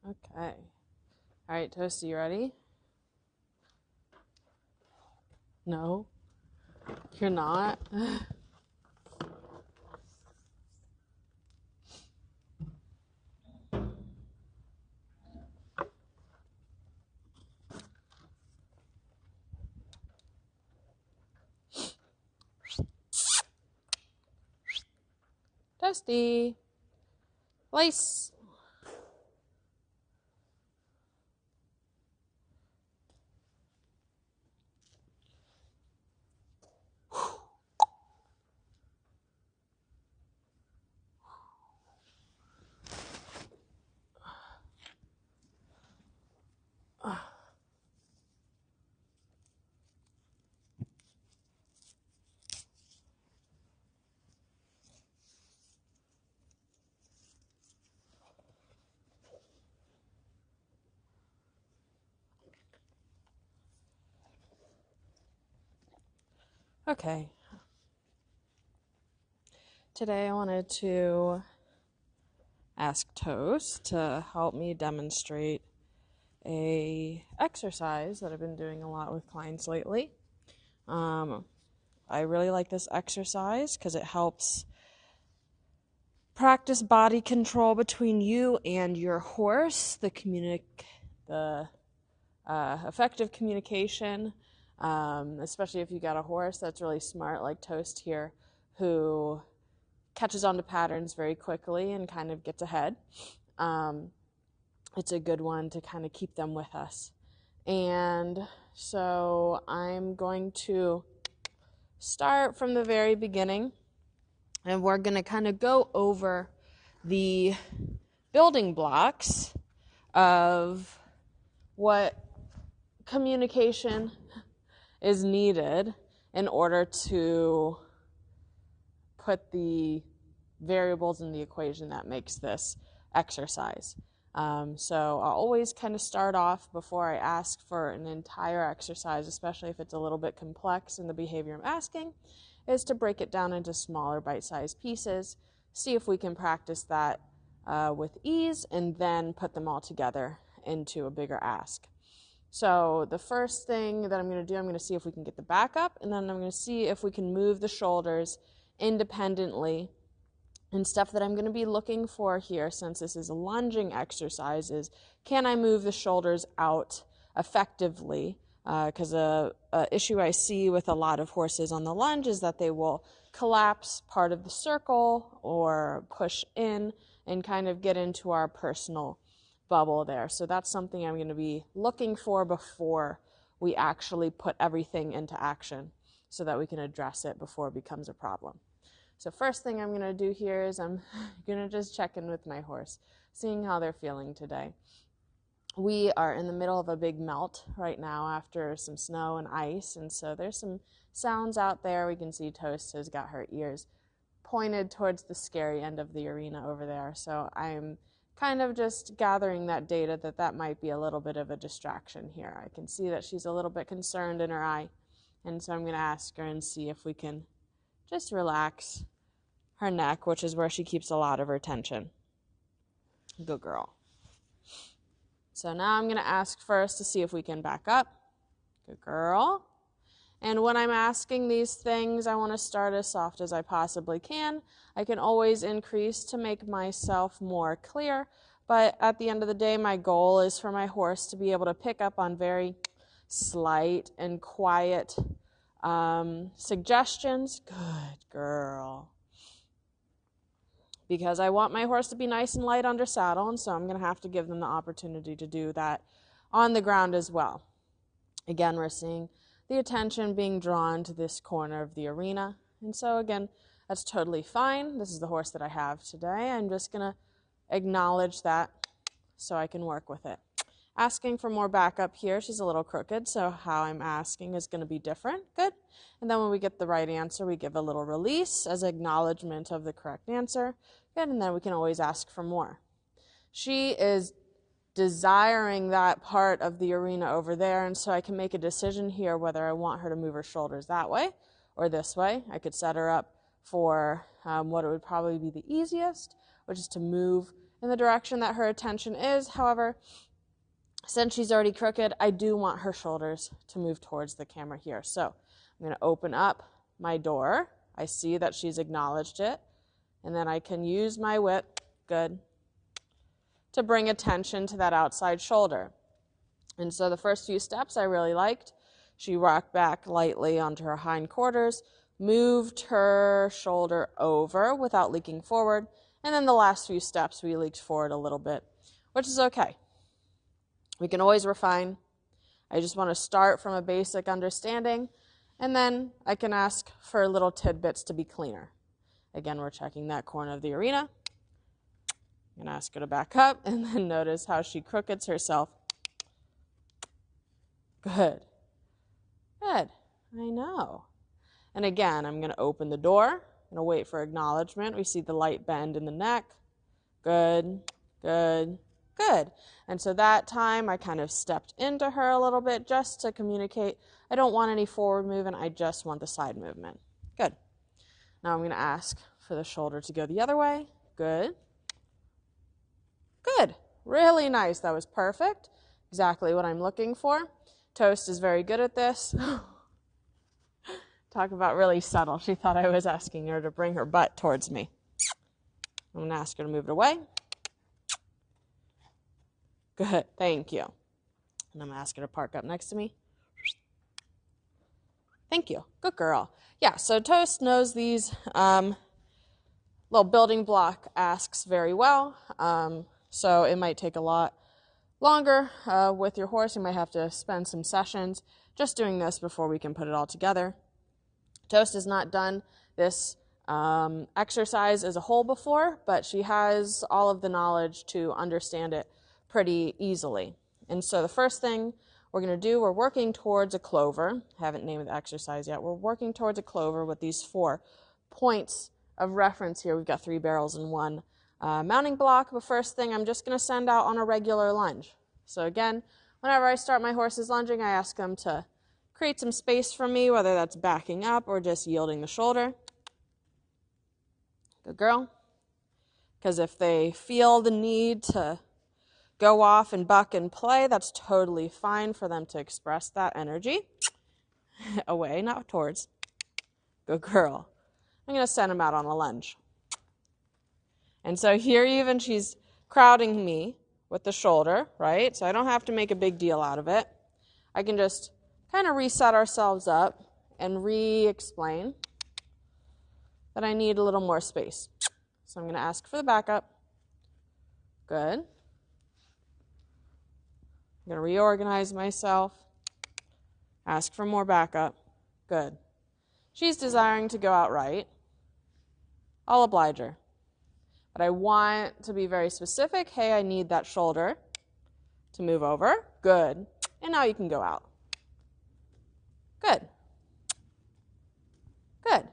Okay. All right, Toasty, you ready? No? You're not? Toasty. Lace. Okay. Today I wanted to ask Toast to help me demonstrate a exercise that I've been doing a lot with clients lately. I really like this exercise because it helps practice body control between you and your horse, the effective communication, especially if you got a horse that's really smart like Toast here, who catches on to patterns very quickly and kind of gets ahead. It's a good one to kind of keep them with us. And so I'm going to start from the very beginning, and we're going to kind of go over the building blocks of what communication is needed in order to put the variables in the equation that makes this exercise. So I'll always kind of start off before I ask for an entire exercise, especially if it's a little bit complex in the behavior I'm asking, is to break it down into smaller bite-sized pieces, see if we can practice that with ease, and then put them all together into a bigger ask. So the first thing that I'm going to do, I'm going to see if we can get the back up, and then I'm going to see if we can move the shoulders independently. And stuff that I'm going to be looking for here, since this is a lunging exercise, is can I move the shoulders out effectively? Because a issue I see with a lot of horses on the lunge is that they will collapse part of the circle or push in and kind of get into our personal bubble there. So that's something I'm going to be looking for before we actually put everything into action so that we can address it before it becomes a problem. So first thing I'm going to do here is I'm going to just check in with my horse, seeing how they're feeling today. We are in the middle of a big melt right now after some snow and ice, and so there's some sounds out there. We can see Toast has got her ears pointed towards the scary end of the arena over there. So I'm kind of just gathering that data that might be a little bit of a distraction here. I can see that she's a little bit concerned in her eye, and so I'm going to ask her and see if we can just relax her neck, which is where she keeps a lot of her tension. Good girl. So now I'm going to ask first to see if we can back up. Good girl. And when I'm asking these things, I want to start as soft as I possibly can. I can always increase to make myself more clear, but at the end of the day, my goal is for my horse to be able to pick up on very slight and quiet suggestions. Good girl. Because I want my horse to be nice and light under saddle, and so I'm going to have to give them the opportunity to do that on the ground as well. Again, we're seeing the attention being drawn to this corner of the arena, and so again, that's totally fine. This is the horse that I have today. I'm just going to acknowledge that so I can work with it. Asking for more backup here. She's a little crooked, so how I'm asking is going to be different. Good. And then when we get the right answer, we give a little release as acknowledgement of the correct answer. Good. And then we can always ask for more. She is desiring that part of the arena over there, and so I can make a decision here whether I want her to move her shoulders that way or this way. I could set her up for what it would probably be the easiest, which is to move in the direction that her attention is. However, since she's already crooked, I do want her shoulders to move towards the camera here. So I'm going to open up my door. I see that she's acknowledged it. And then I can use my whip, good, to bring attention to that outside shoulder. And so the first few steps I really liked. She rocked back lightly onto her hindquarters, moved her shoulder over without leaking forward, and then the last few steps we leaked forward a little bit, which is okay. We can always refine. I just want to start from a basic understanding, and then I can ask for little tidbits to be cleaner. Again, we're checking that corner of the arena. I'm going to ask her to back up, and then notice how she crookeds herself. Good. Good. I know. And again, I'm going to open the door. I'm going to wait for acknowledgement. We see the light bend in the neck. Good, good, good. And so that time I kind of stepped into her a little bit just to communicate. I don't want any forward movement. I just want the side movement. Good. Now I'm going to ask for the shoulder to go the other way. Good. Good. Really nice. That was perfect. Exactly what I'm looking for. Toast is very good at this. Talk about really subtle. She thought I was asking her to bring her butt towards me. I'm going to ask her to move it away. Good. Thank you. And I'm going to ask her to park up next to me. Thank you. Good girl. Yeah, so Toast knows these little building block asks very well. So it might take a lot longer with your horse. You might have to spend some sessions just doing this before we can put it all together. Toast has not done this exercise as a whole before, but she has all of the knowledge to understand it pretty easily. And so the first thing we're going to do, we're working towards a clover. I haven't named the exercise yet. We're working towards a clover with these 4 points of reference here. We've got 3 barrels and 1 mounting block. But first thing, I'm just going to send out on a regular lunge. So again, whenever I start my horses lunging, I ask them to create some space for me, whether that's backing up or just yielding the shoulder. Good girl. Because if they feel the need to go off and buck and play, that's totally fine for them to express that energy. Away, not towards. Good girl. I'm going to send them out on a lunge. And so here even she's crowding me with the shoulder, right? So I don't have to make a big deal out of it. I can just kind of reset ourselves up and re-explain that I need a little more space. So I'm going to ask for the backup. Good. I'm going to reorganize myself. Ask for more backup. Good. She's desiring to go out right. I'll oblige her. But I want to be very specific. Hey, I need that shoulder to move over. Good. And now you can go out. Good. Good.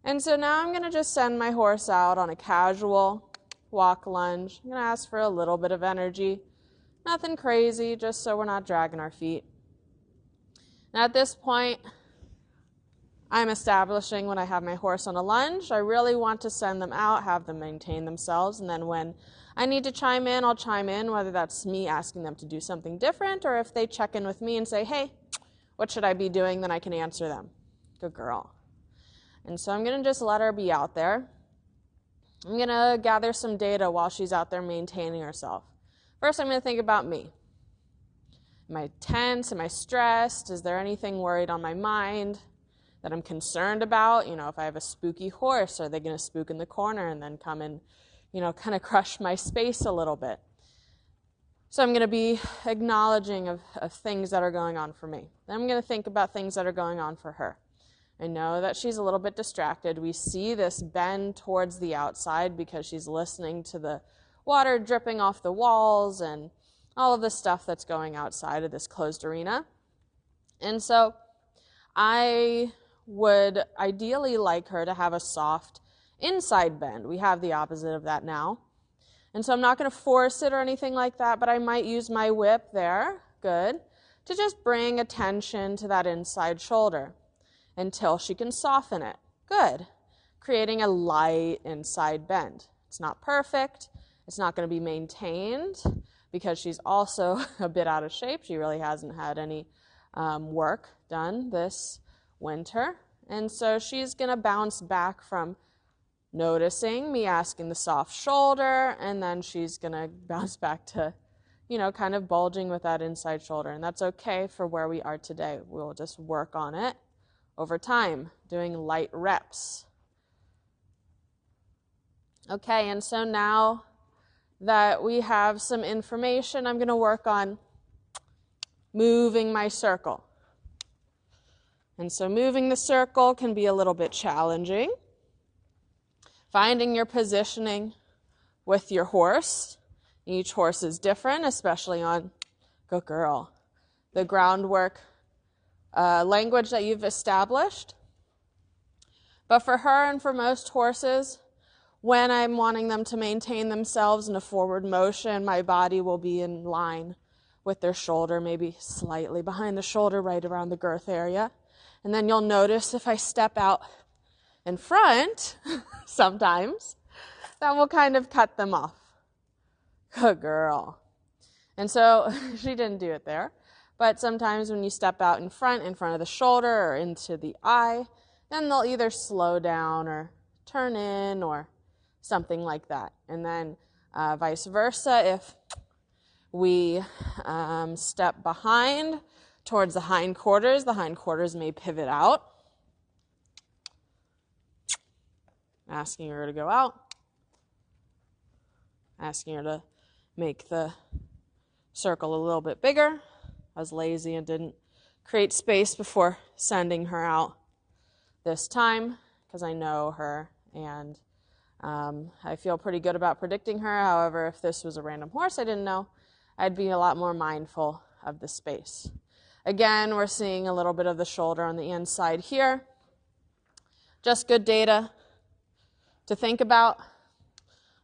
And so now I'm going to just send my horse out on a casual walk lunge. I'm going to ask for a little bit of energy. Nothing crazy, just so we're not dragging our feet. Now at this point, I'm establishing when I have my horse on a lunge, I really want to send them out, have them maintain themselves, and then when I need to chime in, I'll chime in, whether that's me asking them to do something different, or if they check in with me and say, hey, what should I be doing, then I can answer them. Good girl. And so I'm going to just let her be out there. I'm going to gather some data while she's out there maintaining herself. First, I'm going to think about me. Am I tense? Am I stressed? Is there anything worried on my mind that I'm concerned about? You know, if I have a spooky horse, are they going to spook in the corner and then come and, kind of crush my space a little bit? So I'm going to be acknowledging of things that are going on for me. Then I'm going to think about things that are going on for her. I know that she's a little bit distracted. We see this bend towards the outside because she's listening to the water dripping off the walls and all of the stuff that's going outside of this closed arena. And so I would ideally like her to have a soft inside bend. We have the opposite of that now. And so I'm not going to force it or anything like that, but I might use my whip there, good, to just bring attention to that inside shoulder until she can soften it. Good. Creating a light inside bend. It's not perfect. It's not going to be maintained because she's also a bit out of shape. She really hasn't had any work done this winter. And so she's going to bounce back from noticing me asking the soft shoulder, and then she's going to bounce back to, kind of bulging with that inside shoulder. And that's okay for where we are today. We'll just work on it over time, doing light reps. Okay, and so now that we have some information, I'm going to work on moving my circle. And so moving the circle can be a little bit challenging. Finding your positioning with your horse. Each horse is different, especially on, good girl, the groundwork language that you've established. But for her and for most horses, when I'm wanting them to maintain themselves in a forward motion, my body will be in line with their shoulder, maybe slightly behind the shoulder, right around the girth area. And then you'll notice if I step out in front, sometimes, that will kind of cut them off. Good girl. And so she didn't do it there. But sometimes when you step out in front of the shoulder or into the eye, then they'll either slow down or turn in or something like that. And then vice versa, if we step behind towards the hindquarters may pivot out. Asking her to go out. Asking her to make the circle a little bit bigger. I was lazy and didn't create space before sending her out this time because I know her and I feel pretty good about predicting her. However, if this was a random horse I didn't know, I'd be a lot more mindful of the space. Again, we're seeing a little bit of the shoulder on the inside here. Just good data to think about.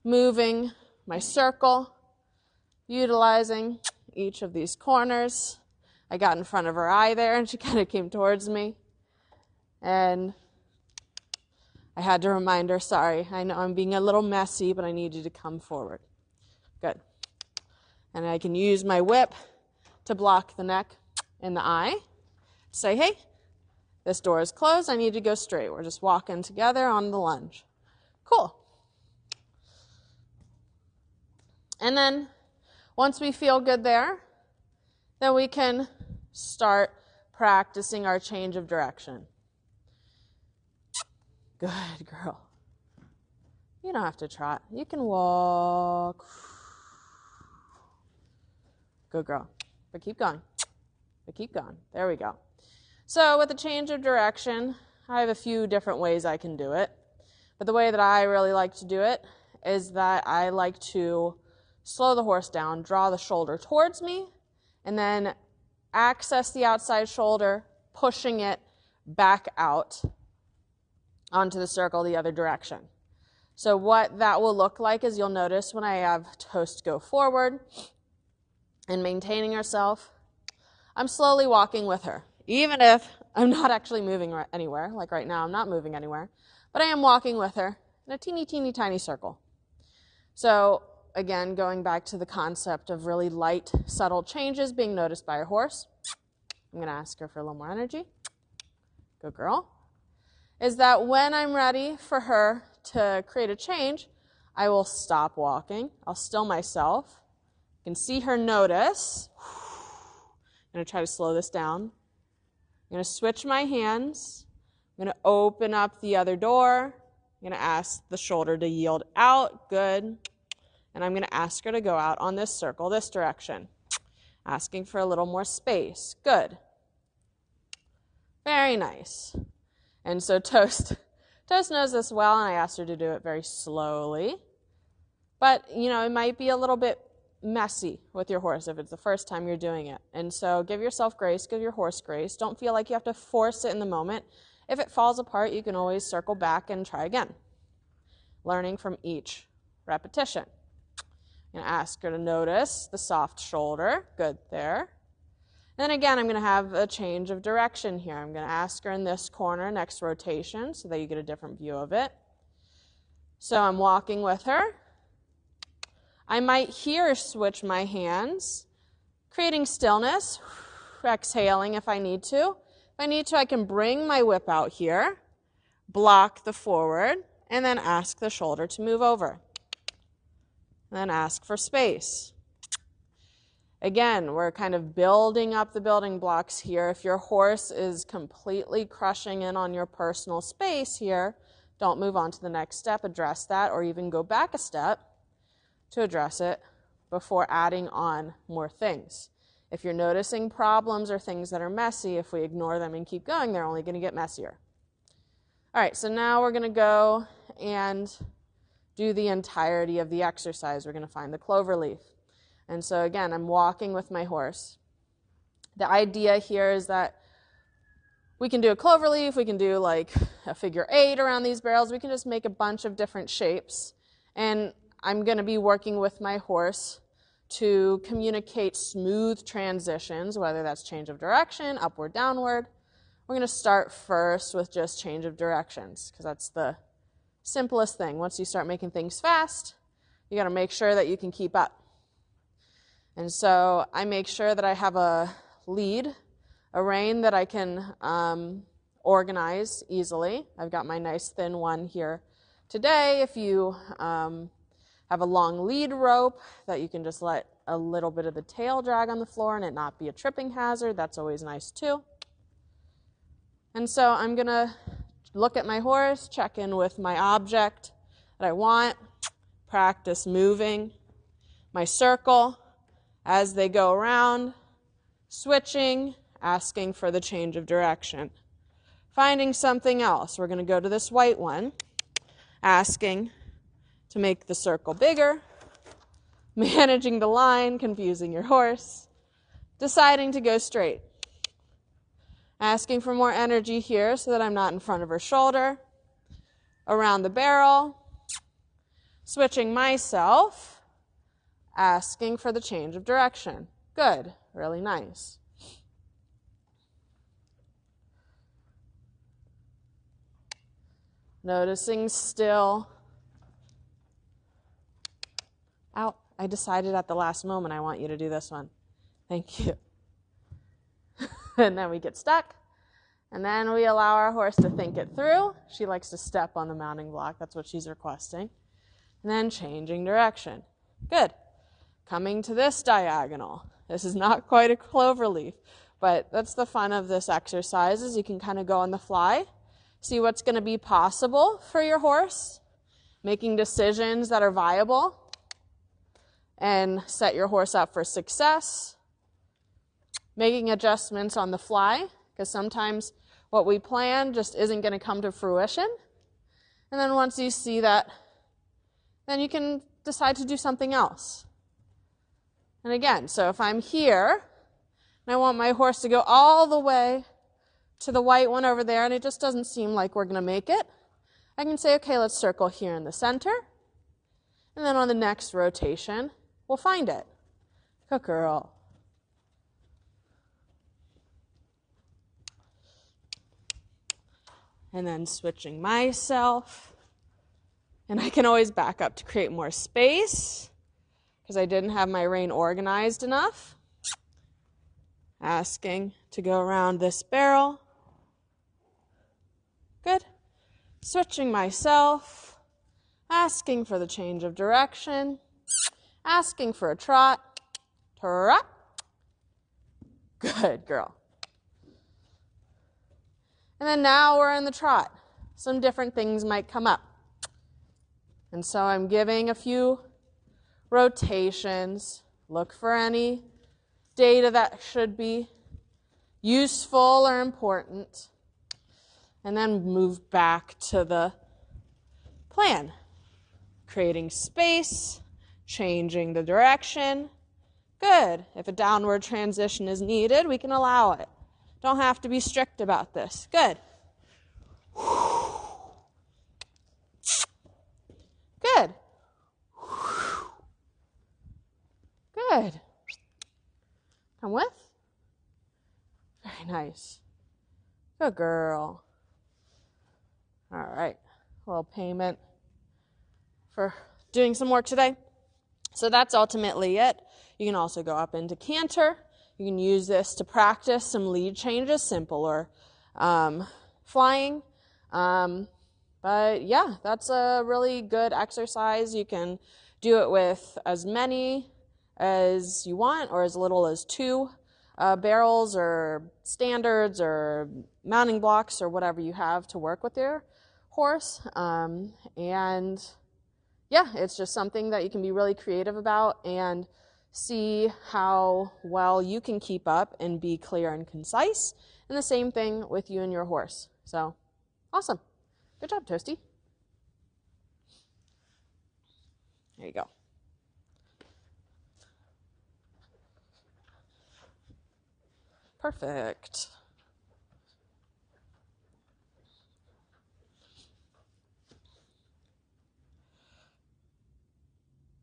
Moving my circle, utilizing each of these corners. I got in front of her eye there and she kind of came towards me. And I had to remind her, sorry, I know I'm being a little messy, but I need you to come forward. Good. And I can use my whip to block the neck and the eye. Say, hey, this door is closed. I need to go straight. We're just walking together on the lunge. Cool. And then once we feel good there, then we can start practicing our change of direction. Good girl. You don't have to trot. You can walk. Good girl. But keep going. But keep going. There we go. So with the change of direction, I have a few different ways I can do it. But the way that I really like to do it is that I like to slow the horse down, draw the shoulder towards me, and then access the outside shoulder, pushing it back out onto the circle the other direction. So what that will look like is you'll notice when I have Toast go forward and maintaining herself, I'm slowly walking with her. Even if I'm not actually moving anywhere, like right now I'm not moving anywhere, but I am walking with her in a teeny, teeny, tiny circle. So again, going back to the concept of really light, subtle changes being noticed by a horse, I'm going to ask her for a little more energy. Good girl. Is that when I'm ready for her to create a change, I will stop walking. I'll still myself. You can see her notice. I'm going to try to slow this down. I'm going to switch my hands. I'm going to open up the other door. I'm going to ask the shoulder to yield out. Good. And I'm going to ask her to go out on this circle, this direction. Asking for a little more space. Good. Very nice. And so Toast knows this well, and I asked her to do it very slowly. But, it might be a little bit messy with your horse if it's the first time you're doing it. And so give yourself grace, give your horse grace. Don't feel like you have to force it in the moment. If it falls apart, you can always circle back and try again. Learning from each repetition. I'm going to ask her to notice the soft shoulder. Good there. Then again, I'm going to have a change of direction here. I'm going to ask her in this corner, next rotation, so that you get a different view of it. So I'm walking with her. I might here switch my hands, creating stillness, exhaling if I need to. If I need to, I can bring my whip out here, block the forward, and then ask the shoulder to move over. And then ask for space. Again, we're kind of building up the building blocks here. If your horse is completely crushing in on your personal space here, don't move on to the next step, address that, or even go back a step to address it before adding on more things. If you're noticing problems or things that are messy, if we ignore them and keep going, they're only going to get messier. All right, so now we're going to go and do the entirety of the exercise. We're going to find the cloverleaf. And so again, I'm walking with my horse. The idea here is that we can do a cloverleaf, we can do like a figure 8 around these barrels, we can just make a bunch of different shapes. And I'm going to be working with my horse to communicate smooth transitions, whether that's change of direction, upward, downward. We're going to start first with just change of directions, because that's the simplest thing. Once you start making things fast, you got to make sure that you can keep up. And so I make sure that I have a lead, a rein that I can organize easily. I've got my nice thin one here today. If you have a long lead rope that you can just let a little bit of the tail drag on the floor and it not be a tripping hazard, that's always nice too. And so I'm going to look at my horse, check in with my object that I want, practice moving my circle as they go around, switching, asking for the change of direction. Finding something else. We're going to go to this white one, asking to make the circle bigger, managing the line, confusing your horse, deciding to go straight. Asking for more energy here so that I'm not in front of her shoulder, around the barrel, switching myself, asking for the change of direction. Good, really nice. Noticing still. Ow, I decided at the last moment I want you to do this one. Thank you. And then we get stuck. And then we allow our horse to think it through. She likes to step on the mounting block. That's what she's requesting. And then changing direction. Good. Coming to this diagonal. This is not quite a cloverleaf, but that's the fun of this exercise, is you can kind of go on the fly, see what's going to be possible for your horse, making decisions that are viable, and set your horse up for success, making adjustments on the fly, because sometimes what we plan just isn't going to come to fruition. And then once you see that, then you can decide to do something else. And again, so if I'm here, and I want my horse to go all the way to the white one over there, and it just doesn't seem like we're going to make it, I can say, okay, let's circle here in the center. And then on the next rotation, we'll find it. Good girl. And then switching myself. And I can always back up to create more space because I didn't have my rein organized enough. Asking to go around this barrel. Good. Switching myself. Asking for the change of direction. Asking for a trot. Trot. Good girl. And then now we're in the trot. Some different things might come up. And so I'm giving a few rotations. Look for any data that should be useful or important. And then move back to the plan. Creating space, changing the direction. Good. If a downward transition is needed, we can allow it. Don't have to be strict about this. Good. Good. Good. Come with. Very nice. Good girl. All right. A little payment for doing some work today. So that's ultimately it. You can also go up into canter. You can use this to practice some lead changes, simple or flying. But yeah, that's a really good exercise. You can do it with as many as you want or as little as 2 barrels or standards or mounting blocks or whatever you have to work with your horse. And yeah, it's just something that you can be really creative about and see how well you can keep up and be clear and concise. And the same thing with you and your horse. So, awesome. Good job, Toasty. There you go. Perfect.